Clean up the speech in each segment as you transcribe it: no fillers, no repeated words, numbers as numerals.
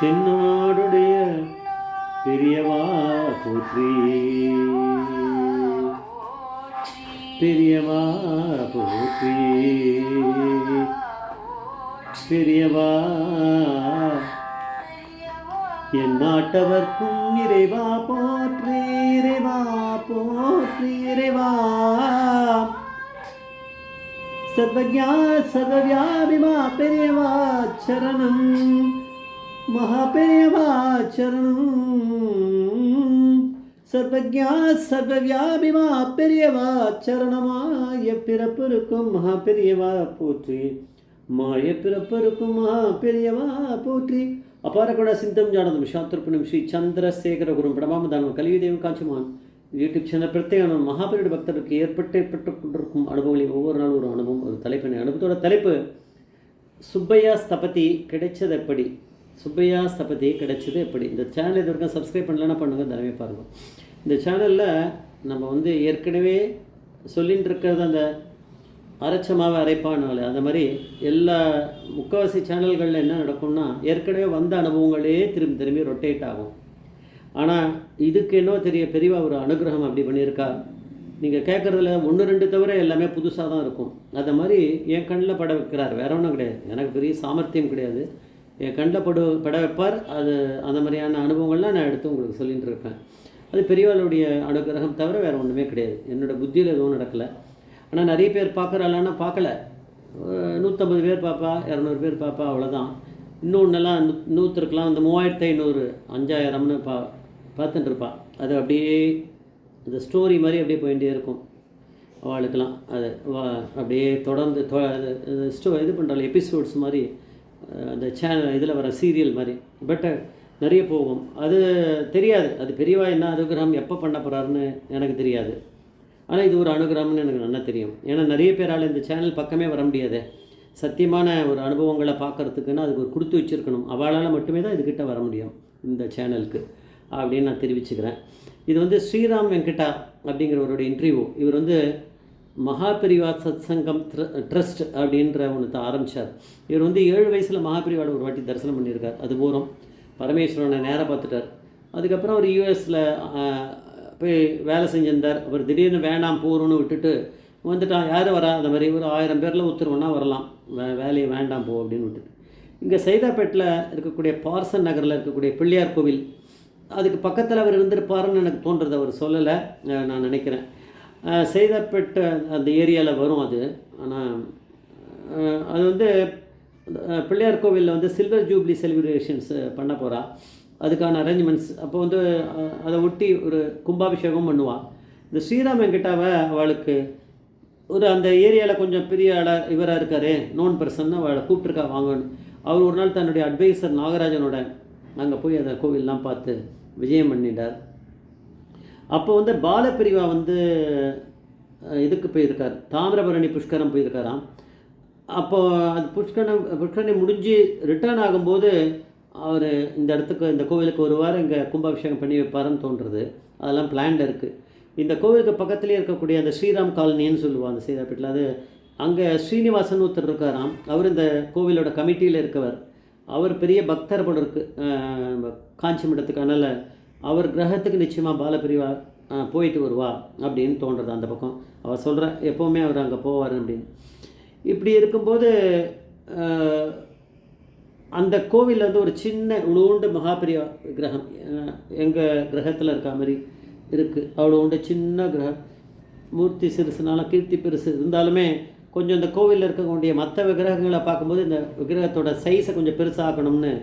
தென்னாடுடைய பெரியவா போற்றி, பெரியவா போற்றி, பெரியவா என் நாட்டவர்க்கும் இறைவா போற்றி, இறைவா போற்றி, இறைவா சர்வஜா சர்வவியாபிமா பெரியவா சரணம், மகா பெரியவா சரணம். சர்வஜா சர்வவியாபிமா பெரியவா சரணமாய பிறப்பிருக்கும் மகா பெரியவா போற்றி, மாய பிறப்பிருக்கும் மகா பெரியவா போற்றி. அபாரகுண சிந்தம் ஜானதம் சாத்திரப்பணம் ஸ்ரீ சந்திரசேகர குரும் பிரமாமதானம் கலியுதேவம் காட்சிமான் யூடியூப் சேனல் பிரத்யேக மகாபெரிய பக்தருக்கு ஏற்பட்டு கொண்டிருக்கும் அனுபவங்களையும் ஒவ்வொரு நாளும் ஒரு அனுபவம், ஒரு தலைப்பினை அனுபவத்தோட தலைப்பு சுப்பையா ஸ்தபதி கிடைச்சது எப்படி, சுப்பையா ஸ்தபதி கிடைச்சது எப்படி. இந்த சேனல் இது வரைக்கும் சப்ஸ்கிரைப் பண்ணலன்னா பண்ணுங்கள், தரவே பாருங்கள். இந்த சேனலில் நம்ம வந்து ஏற்கனவே சொல்லிகிட்டு இருக்கிறது அந்த அரைச்சமாவை அரைப்பானால அந்த மாதிரி எல்லா முக்கால்வாசி சேனல்களில் என்ன நடக்கும்னா ஏற்கனவே வந்த அனுபவங்களே திரும்பி திரும்பி ரொட்டேட் ஆகும். ஆனால் இதுக்கு என்ன தெரிய பெரியவா ஒரு அனுகிரகம் அப்படி பண்ணியிருக்கா. நீங்கள் கேட்குறதுல ஒன்று ரெண்டு தவிர எல்லாமே புதுசாக தான் இருக்கும். அதை மாதிரி என் கண்ணில் பட வைக்கிறார், வேற ஒன்றும் கிடையாது. எனக்கு பெரிய சாமர்த்தியம் கிடையாது, என் கண்ணில் பட வைப்பார். அது அந்த மாதிரியான அனுபவங்கள்லாம் நான் எடுத்து உங்களுக்கு சொல்லிகிட்டு இருப்பேன். அது பெரியவாளுடைய அனுகிரகம் தவிர வேறு ஒன்றுமே கிடையாது. என்னோடய புத்தியில் எதுவும் நடக்கலை. ஆனால் நிறைய பேர் பார்க்குறாளான்னா பார்க்கல, 150 பேர் பார்ப்பா, 200 பேர் பார்ப்பா, அவ்வளோதான். இன்னொன்றுலாம் 100 இருக்கலாம், அந்த 3500 5000ன்னு பார்த்துட்டு இருப்பாள். அது அப்படியே அந்த ஸ்டோரி மாதிரி அப்படியே போயிட்டே இருக்கும் அவளுக்கெல்லாம். அது அப்படியே தொடர்ந்து இது பண்ணுறாள், எபிசோட்ஸ் மாதிரி அந்த சேனல் இதில் வர சீரியல் மாதிரி. பட் நிறைய போகும், அது தெரியாது. அது பெரியவா என்ன அனுகிரகம் எப்போ பண்ண போகிறாருன்னு எனக்கு தெரியாது. ஆனால் இது ஒரு அனுகிரகம்னு எனக்கு நல்லா தெரியும். ஏன்னா நிறைய பேரால் இந்த சேனல் பக்கமே வர முடியாது. சத்தியமான ஒரு அனுபவங்களை பார்க்குறதுக்குன்னா அதுக்கு ஒரு கொடுத்து வச்சுருக்கணும். அவளால் மட்டுமே தான் இதுக்கிட்ட வர முடியும் இந்த சேனலுக்கு அப்படின்னு நான் தெரிவிச்சுக்கிறேன். இது வந்து ஸ்ரீராம் வெங்கடா அப்படிங்கிறவருடைய இன்டர்வியூ. இவர் வந்து மகாபெரிவா சத் சங்கம் ட்ரஸ்ட் அப்படின்ற ஒன்று ஆரம்பித்தார். இவர் வந்து 7 வயசில் மகாபெரிவாட ஒரு வாட்டி தரிசனம் பண்ணியிருக்கார். அது பூரம் பரமேஸ்வரனை நேராக பார்த்துட்டார். அதுக்கப்புறம் அவர் யூஎஸில் போய் வேலை செஞ்சிருந்தார். அவர் திடீர்னு வேண்டாம் போகிறோன்னு விட்டுட்டு வந்துட்டான். யார் வரா, அந்த மாதிரி ஒரு 1000 பேரில் ஒருத்தருவனா வரலாம், வேலையை வேண்டாம் போ அப்படின்னு விட்டுட்டு இங்கே சைதாப்பேட்டில் இருக்கக்கூடிய பார்சன் நகரில் இருக்கக்கூடிய பிள்ளையார் கோவில், அதுக்கு பக்கத்தில் அவர் இருந்திருப்பாருன்னு எனக்கு தோன்றுறது. அவர் சொல்லலை, நான் நினைக்கிறேன். சைதாப்பேட்டு அந்த ஏரியாவில் வரும் அது. ஆனால் அது வந்து பிள்ளையார் கோவிலில் வந்து சில்வர் ஜூப்ளி செலிப்ரேஷன்ஸ் பண்ண போகிறா. அதுக்கான அரேஞ்ச்மெண்ட்ஸ் அப்போ வந்து அதை ஒட்டி ஒரு கும்பாபிஷேகம் பண்ணுவாள். இந்த ஸ்ரீராம் வெங்கடாவை அவளுக்கு ஒரு அந்த ஏரியாவில் கொஞ்சம் பெரிய இவராக இருக்கார், நோன் பர்சன், அவளை கூப்பிட்ருக்கா வாங்கன்னு. அவர் ஒரு நாள் தன்னுடைய அட்வைசர் நாகராஜனோட அங்கே போய் அந்த கோவிலெலாம் பார்த்து விஜயம் பண்ணிட்டார். அப்போ வந்து பாலப்பிரிவா வந்து இதுக்கு போயிருக்கார், தாமிரபரணி புஷ்கரம் போயிருக்காராம். அப்போது அது புஷ்கரணி முடிஞ்சு ரிட்டர்ன் ஆகும்போது அவர் இந்த இடத்துக்கு, இந்த கோவிலுக்கு வருவார், இங்கே கும்பாபிஷேகம் பண்ணி வைப்பாருன்னு தோன்றுறது. அதெல்லாம் பிளான்ட் இருக்குது. இந்த கோவிலுக்கு பக்கத்துலேயே இருக்கக்கூடிய அந்த ஸ்ரீராம் காலனின்னு சொல்லுவாள் அந்த சைதாப்பேட்டில். அது அங்கே ஸ்ரீனிவாசன் ஒருத்தர் இருக்காராம். அவர் இந்த கோவிலோட கமிட்டியில் இருக்கவர். அவர் பெரிய பக்தர் போல இருக்குது காஞ்சி மடத்துக்கு. அதனால் அவர் கிரகத்துக்கு நிச்சயமாக பாலப்பிரிவா போயிட்டு வருவா அப்படின்னு தோன்றுறது அந்த பக்கம். அவர் சொல்கிற எப்போவுமே அவர் அங்கே போவார் அப்படின்னு. இப்படி இருக்கும்போது அந்த கோவிலில் வந்து ஒரு சின்ன உளூண்டு மகாபெரிவா கிரகம் எங்கள் கிரகத்தில் இருக்க மாதிரி இருக்குது. அவ்வளோண்டு சின்ன கிரகம், மூர்த்தி சிறுசுனால கீர்த்தி பெருசு இருந்தாலுமே கொஞ்சம் இந்த கோவிலில் இருக்கக்கூடிய மற்ற விக்கிரகங்களை பார்க்கும்போது இந்த விக்கிரகத்தோட சைஸை கொஞ்சம் பெருசாகணும்னு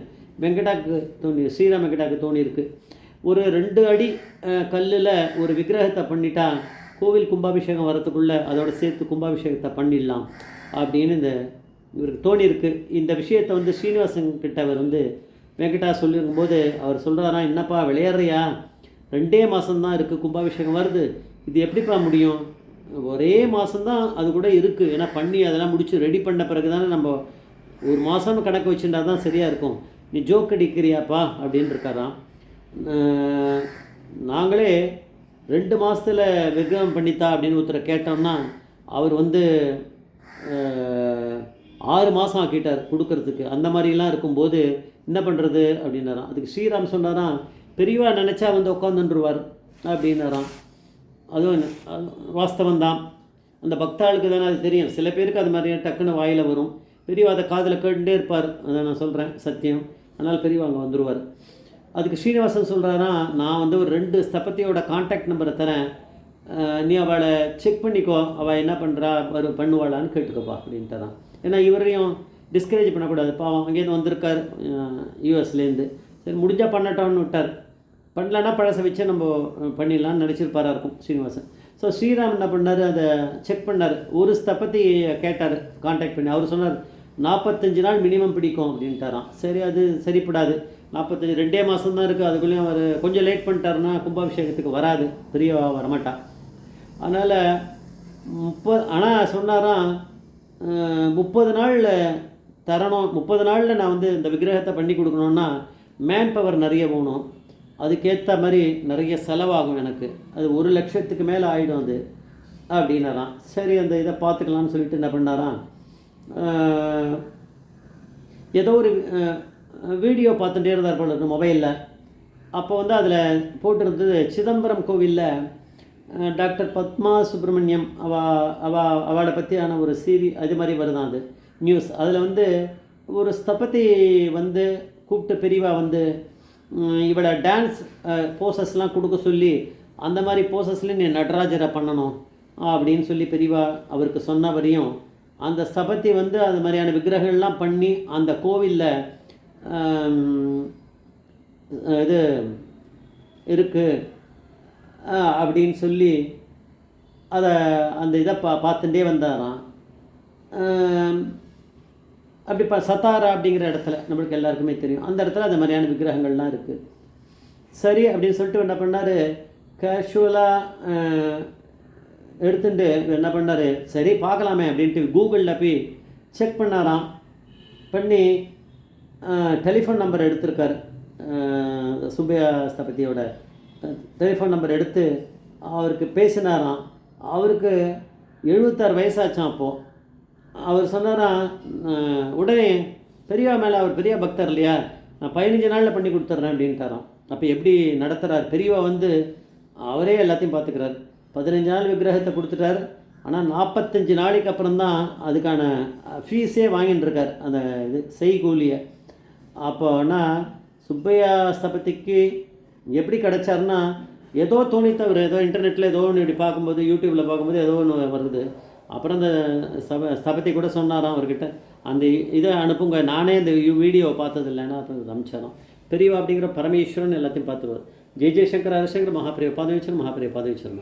வெங்கடாக்கு தோணி, ஸ்ரீராம் வெங்கடாக்கு தோணியிருக்கு. ஒரு 2 அடி கல்லில் ஒரு விக்கிரகத்தை பண்ணிட்டா கோவில் கும்பாபிஷேகம் வரத்துக்குள்ளே அதோட சேர்த்து கும்பாபிஷேகத்தை பண்ணிடலாம் அப்படின்னு இந்த இவருக்கு தோணியிருக்கு. இந்த விஷயத்தை வந்து ஸ்ரீனிவாசன் கிட்ட அவர் வந்து வெங்கடா சொல்லியிருக்கும்போது அவர் சொல்கிறாரா, என்னப்பா விளையாடுறியா, 2 மாதம்தான் இருக்குது கும்பாபிஷேகம் வருது, இது எப்படிப்பா முடியும், ஒரே மாதம்தான் அது கூட இருக்குது, ஏன்னா பண்ணி அதெல்லாம் முடிச்சு ரெடி பண்ண பிறகு தானே நம்ம 1 மாதம்னு கணக்கு வச்சுட்டா தான் சரியாக இருக்கும், நீ ஜோக் அடிக்கிறியாப்பா அப்படின்னு இருக்காராம். நாங்களே 2 மாதத்தில் விக்கிரகம் பண்ணித்தா அப்படின்னு ஒருத்தரை கேட்டோம்னா அவர் வந்து 6 மாதம் ஆக்கிட்டார் கொடுக்கறதுக்கு. அந்த மாதிரிலாம் இருக்கும்போது என்ன பண்ணுறது அப்படின்னாராம். அதுக்கு ஸ்ரீராம் சொன்னாராம், பெரியவா நினச்சா வந்து உட்காந்துருவார் அப்படின்னாராம். அதுவும் வாஸ்தவந்தான். அந்த பக்தாளுக்கு தானே அது தெரியும். சில பேருக்கு அது மாதிரி டக்குன்னு வாயில் வரும். பெரியவா அதை காதில் கேட்டுட்டே இருப்பார். அதை நான் சொல்கிறேன் சத்தியம். அதனால் பெரியவா அங்கே வந்துடுவார். அதுக்கு ஸ்ரீனிவாசன் சொல்கிறாரா, நான் வந்து ஒரு 2 ஸ்தபதியோட கான்டாக்ட் நம்பரை தரேன், நீ அவளை செக் பண்ணிக்கோ, அவள் என்ன பண்ணுறா பண்ணுவாளான்னு கேட்டுக்கப்பா அப்படின்ட்டாரான். ஏன்னா இவரையும் டிஸ்கரேஜ் பண்ணக்கூடாது, பாவம் அங்கேருந்து வந்திருக்கார் யூஎஸ்லேருந்து. சரி முடிஞ்சால் பண்ணட்டோன்னு விட்டார். பண்ணலன்னா பழசை வச்சு நம்ம பண்ணிடலான்னு நினச்சிருப்பாரா இருக்கும் ஸ்ரீனிவாசன். ஸோ ஸ்ரீராம் என்ன பண்ணார், அதை செக் பண்ணார். ஒரு ஸ்தபதி கேட்டார் கான்டாக்ட் பண்ணி. அவர் சொன்னார் 45 நாள் மினிமம் பிடிக்கும் அப்படின்ட்டாரான். சரி அது சரிப்படாது, 45 2 மாதம் தான் இருக்குது, அதுக்குள்ளேயும் அவர் கொஞ்சம் லேட் பண்ணிட்டாருன்னா கும்பாபிஷேகத்துக்கு வராது, பெரியவா வரமாட்டா. அதனால் ஆனால் சொன்னாராம் 30 நாளில் தரணும், 30 நாளில் நான் வந்து இந்த விக்கிரகத்தை பண்ணி கொடுக்கணுன்னா மேன் பவர் நிறைய போகணும், அதுக்கேற்ற மாதிரி நிறைய செலவாகும் எனக்கு, அது 1 லட்சத்துக்கு மேலே ஆகிடும் அது அப்படின்னாராம். சரி அந்த இதை பார்த்துக்கலான்னு சொல்லிட்டு என்ன பண்ணாராம், ஏதோ ஒரு வீடியோ பார்த்துட்டே இருந்தார் போல மொபைலில். அப்போ வந்து அதில் போட்டிருந்தது சிதம்பரம் கோவிலில் டாக்டர் பத்மா சுப்பிரமணியம் அவளை பற்றியான ஒரு அது மாதிரி வருதான் அது நியூஸ். அதில் வந்து ஒரு ஸ்தபதி வந்து கூப்பிட்டு பெரியவா வந்து இவளை டான்ஸ் போசஸ்லாம் கொடுக்க சொல்லி, அந்த மாதிரி போசஸ்லேயும் நீ நடராஜரை பண்ணணும் அப்படின்னு சொல்லி பெரியவா அவருக்கு சொன்ன வரையும் அந்த ஸ்தபதி வந்து அது மாதிரியான விக்கிரகங்கள்லாம் பண்ணி அந்த கோவிலில் இது இருக்குது அப்படின்னு சொல்லி அதை அந்த இதை பார்த்துட்டே வந்தாராம். அப்படி சத்தாரா அப்படிங்கிற இடத்துல நம்மளுக்கு எல்லாருக்குமே தெரியும், அந்த இடத்துல அந்த மாதிரியான விக்கிரகங்கள்லாம் இருக்குது. சரி அப்படின்னு சொல்லிட்டு என்ன பண்ணார், கேஷுவலாக எடுத்துட்டு என்ன பண்ணார், சரி பார்க்கலாமே அப்படின்ட்டு கூகுளில் போய் செக் பண்ணாராம். பண்ணி டெலிஃபோன் நம்பர் எடுத்திருக்கார், சுப்பையா ஸ்தபதியோட டெலிஃபோன் நம்பர் எடுத்து அவருக்கு பேசினாராம். அவருக்கு 76 வயசாச்சான். அப்போது அவர் சொன்னாராம், உடனே பெரியவா மேலே, அவர் பெரிய பக்தர் இல்லையா, நான் 15 நாளில் பண்ணி கொடுத்துட்றேன் அப்படின்ட்டாராம். அப்போ எப்படி நடத்துகிறார் பெரியவா வந்து, அவரே எல்லாத்தையும் பார்த்துக்கிறார். 15 நாள் விக்கிரகத்தை கொடுத்துட்டார். ஆனால் 45 நாளைக்கு அப்புறம்தான் அதுக்கான ஃபீஸே வாங்கிட்டு இருக்கார், அந்த இது செய்கூலியை. அப்போனா சுப்பையா ஸ்தபதிக்கு எப்படி கிடச்சாருன்னா, ஏதோ தோணி தவிர ஏதோ இன்டர்நெட்டில் ஏதோ ஒன்று இப்படி பார்க்கும்போது, யூடியூப்பில் பார்க்கும்போது ஏதோ ஒன்று வருது. அப்புறம் அந்த ஸ்தபதி கூட சொன்னாராம் அவர்கிட்ட, அந்த இதை அனுப்புங்க, நானே இந்த வீடியோவை பார்த்ததில்லைன்னா அப்புறம் அனுப்பிச்சாராம். பெரியவா அப்படிங்கிற பரமேஸ்வரன் எல்லாத்தையும் பார்த்துருவார். ஜெய் ஜெய்சங்கர் ஹரிசங்கர் மகாபிரிய பாதவீச்சர் மகாபிரிய பாதவீச்சர்.